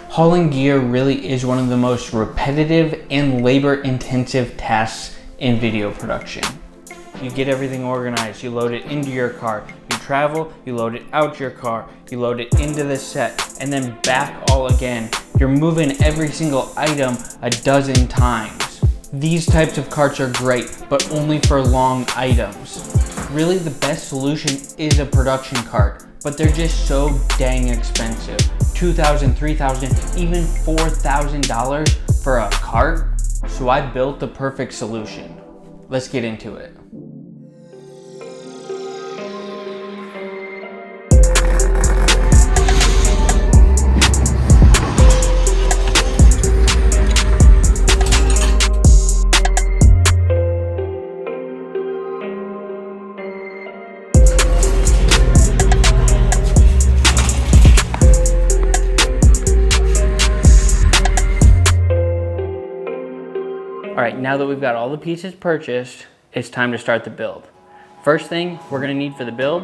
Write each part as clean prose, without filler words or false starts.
Hauling gear really is one of the most repetitive and labor-intensive tasks in video production. You get everything organized, you load it into your car, you travel, you load it out your car, you load it into the set, and then back all again. You're moving every single item a dozen times. These types of carts are great, but only for long items. Really, the best solution is a production cart, but they're just so dang expensive. $2,000, $3,000, even $4,000 for a cart. So I built the perfect solution. Let's get into it. All right, now that we've got all the pieces purchased, it's time to start the build. First thing we're gonna need for the build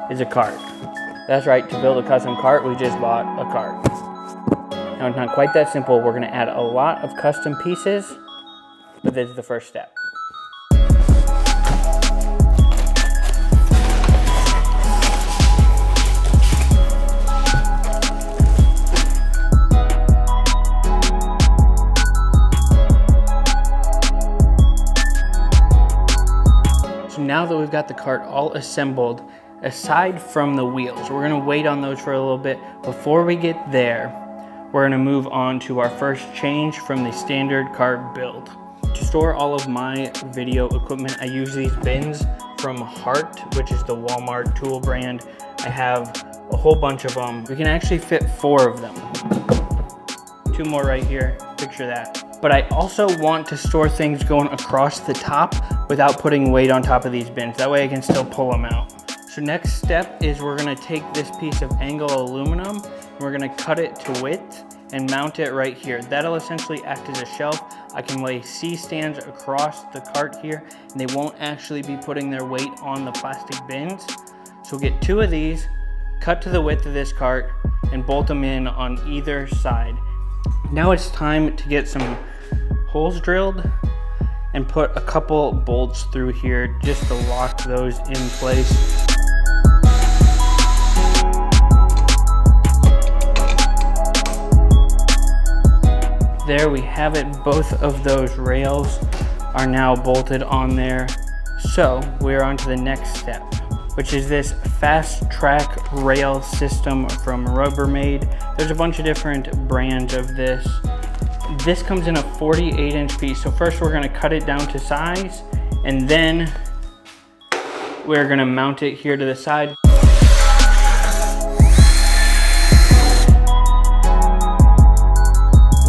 is a cart. That's right, to build a custom cart, we just bought a cart. Now it's not quite that simple. We're gonna add a lot of custom pieces, but this is the first step. Now that we've got the cart all assembled, aside from the wheels, we're gonna wait on those for a little bit. Before we get there, we're gonna move on to our first change from the standard cart build. To store all of my video equipment, I use these bins from Hart, which is the Walmart tool brand. I have a whole bunch of them. We can actually fit 4 of them. 2 more right here, picture that. But I also want to store things going across the top without putting weight on top of these bins. That way I can still pull them out. So next step is we're gonna take this piece of angle aluminum, and we're gonna cut it to width and mount it right here. That'll essentially act as a shelf. I can lay C-stands across the cart here, and they won't actually be putting their weight on the plastic bins. So we'll get 2 of these, cut to the width of this cart, and bolt them in on either side. Now it's time to get some holes drilled and put a couple bolts through here just to lock those in place. There we have it. Both of those rails are now bolted on there. So we're on to the next step, which is this fast track rail system from Rubbermaid. There's a bunch of different brands of this. This comes in a 48-inch piece. So first we're gonna cut it down to size, and then we're gonna mount it here to the side.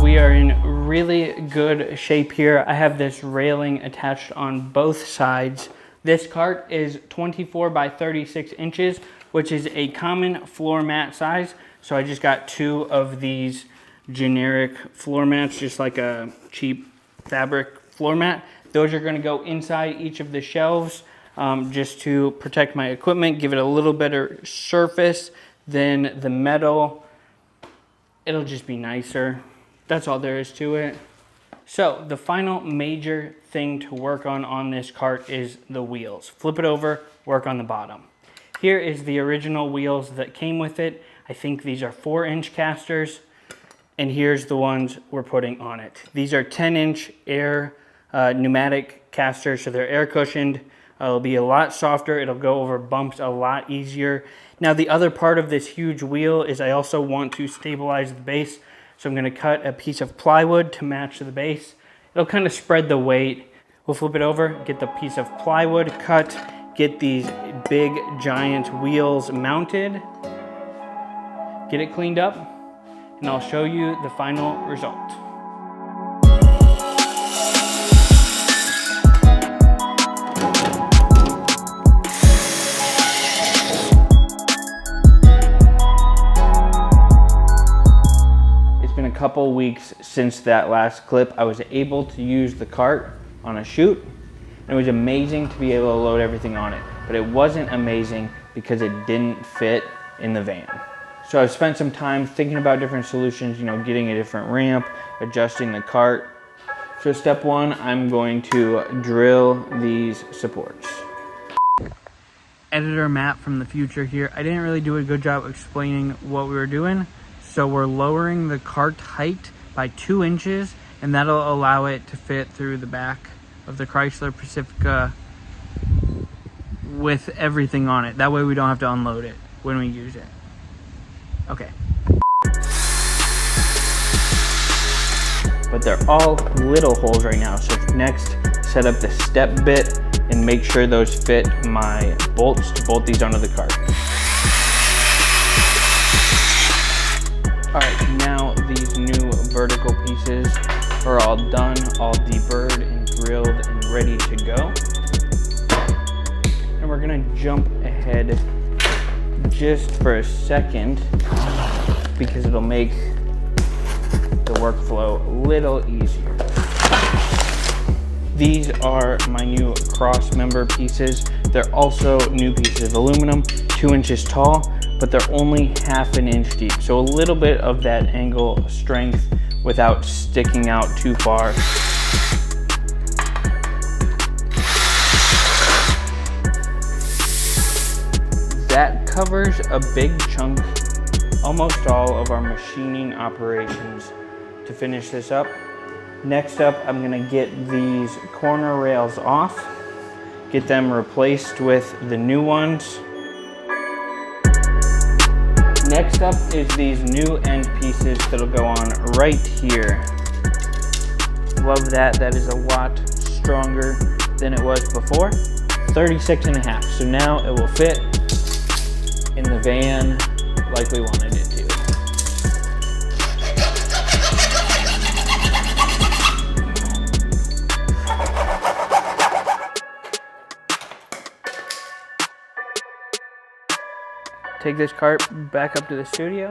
We are in really good shape here. I have this railing attached on both sides. This cart is 24 by 36 inches, which is a common floor mat size. So I just got 2 of these generic floor mats, just like a cheap fabric floor mat. Those are gonna go inside each of the shelves just to protect my equipment, give it a little better surface than the metal. It'll just be nicer. That's all there is to it. So the final major thing to work on this cart is the wheels. Flip it over, work on the bottom. Here is the original wheels that came with it. I think these are 4-inch casters, and here's the ones we're putting on it. These are 10-inch air pneumatic casters, so they're air cushioned. It'll be a lot softer. It'll go over bumps a lot easier. Now the other part of this huge wheel is I also want to stabilize the base. So I'm gonna cut a piece of plywood to match the base. It'll kind of spread the weight. We'll flip it over, get the piece of plywood cut, get these big giant wheels mounted, get it cleaned up, and I'll show you the final result. A couple weeks since that last clip, I was able to use the cart on a shoot, and it was amazing to be able to load everything on it, but it wasn't amazing because it didn't fit in the van. So I've spent some time thinking about different solutions, you know, getting a different ramp, adjusting the cart. So step one, I'm going to drill these supports. Editor Matt from the future here. I didn't really do a good job explaining what we were doing. So we're lowering the cart height by 2 inches, and that'll allow it to fit through the back of the Chrysler Pacifica with everything on it. That way we don't have to unload it when we use it. Okay. But they're all little holes right now. So next, set up the step bit and make sure those fit my bolts to bolt these onto the cart. All right, now these new vertical pieces are all done, all deburred and drilled and ready to go. And we're gonna jump ahead just for a second because it'll make the workflow a little easier. These are my new cross member pieces. They're also new pieces of aluminum, 2 inches tall, but they're only 1/2 inch deep. So a little bit of that angle strength without sticking out too far. That covers a big chunk, almost all of our machining operations to finish this up. Next up, I'm gonna get these corner rails off, get them replaced with the new ones. Next up is these new end pieces that'll go on right here. Love that, that is a lot stronger than it was before. 36.5, so now it will fit in the van like we wanted it to. Take this cart back up to the studio.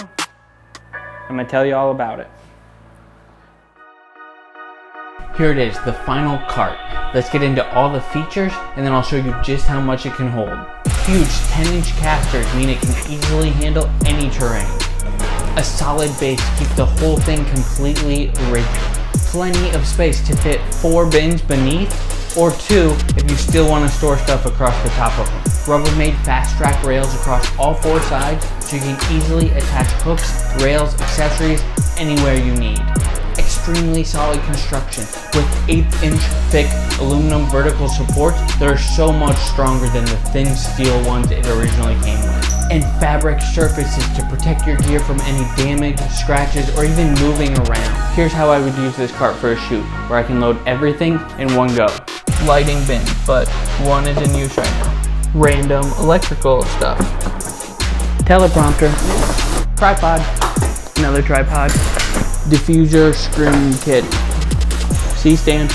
I'm gonna tell you all about it. Here it is, the final cart. Let's get into all the features and then I'll show you just how much it can hold. Huge 10-inch casters mean it can easily handle any terrain. A solid base keeps the whole thing completely rigid. Plenty of space to fit 4 bins beneath, or 2 if you still want to store stuff across the top of them. Rubbermaid fast track rails across all 4 sides so you can easily attach hooks, rails, accessories anywhere you need. Extremely solid construction with 1/8 inch thick aluminum vertical supports that are so much stronger than the thin steel ones it originally came with. And fabric surfaces to protect your gear from any damage, scratches, or even moving around. Here's how I would use this cart for a shoot, where I can load everything in one go. Lighting bin, but one is in use right now. Random electrical stuff. Teleprompter. Tripod. Another tripod. Diffuser screen kit. C-stand.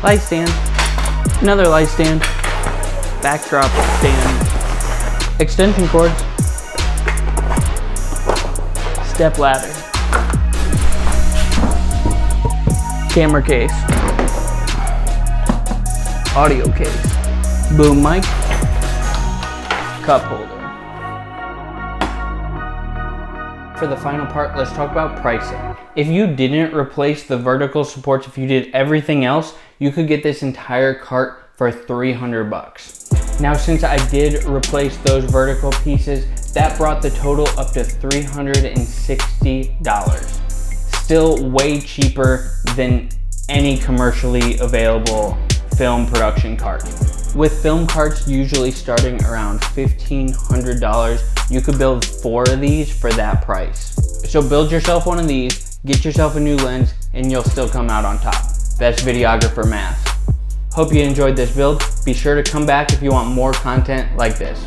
Light stand. Another light stand. Backdrop stand. Extension cords. Step ladder. Camera case. Audio case. Boom mic. Cup holder. For the final part, let's talk about pricing. If you didn't replace the vertical supports, if you did everything else, you could get this entire cart for 300 bucks. Now, since I did replace those vertical pieces, that brought the total up to $360. Still way cheaper than any commercially available film production cart. With film carts usually starting around $1,500, you could build 4 of these for that price. So build yourself one of these, get yourself a new lens, and you'll still come out on top. That's videographer math. Hope you enjoyed this build. Be sure to come back if you want more content like this.